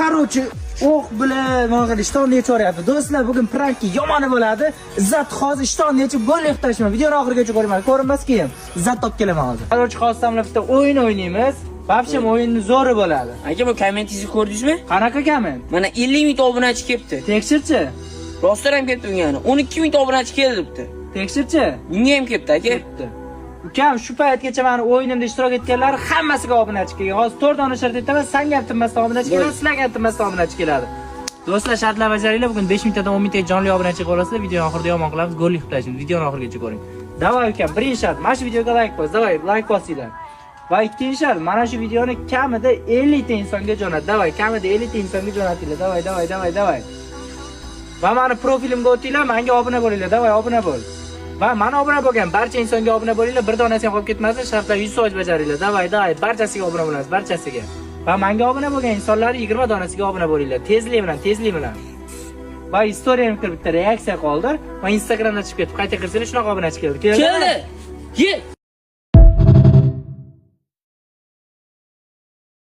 Короче, o'q bilan mana ishtonni yechoryapti. Do'stlar, bugun prankki yomoni bo'ladi. Izzat hozir ishtonni yechib gol yiqitashman. Videoni oxirigacha ko'ringlar. Ko'rinmas keyin. Izzat top kelaman hozir. Короче, hozir bitta o'yin o'ynaymiz. Babshim o'yinni zo'ri bo'ladi. Aka, bu kommentingizni ko'rdingizmi? Qanaqa komment? Mana 50 ming obunachi kelibdi. Tekshirchi. Rostdan ham kelibdi bunga. 12 ming obunachi kelibdi. Tekshirchi. Bunga ham kelibdi, aka. Ukam shu paytgacha meni o'yinimda ishtirok etganlar hammasiga obunachi kelgan. Hozir 4 dona shart aytaman, senga ham tinmasdan obunachi keladi, sizlarga ham tinmasdan obunachi keladi. Do'stlar, shartlar bajaringlar. Bugun 5 mingtadan 10 mingtaga jonli obunachi qo'lasizlar. Videoni oxirida yomon qilamiz, gol yiqitashimiz. Videoni oxirigacha ko'ring. Davay ukam, birinchi shart, mana shu videoga like bos. Davay, like bosinglar. Va ikkinchi shart, mana shu videoni kamida 50 ta insonga jo'nat. Davay, kamida 50 ta insonga jo'natinglar. Davay. Va meni profilimga o'tinglar, menga obuna bo'linglar. Davay, obuna bo'l. Va mana obuna bo'lgan barcha insonga obuna bo'linglar, bir donasi ham qolib ketmasin, shartlar 100% bajaringlar. Davay, barchasiga obuna bo'lasiz, barchasiga. Va menga obuna bo'lgan insonlar 20 donasiga obuna bo'linglar. Tezlik bilan. Va istoriyamga kirib bitta reaksiya qoldir. Va Instagramdan chiqib ketib, qayta kirsanglar shunaqa obunachi keldi. Keldi.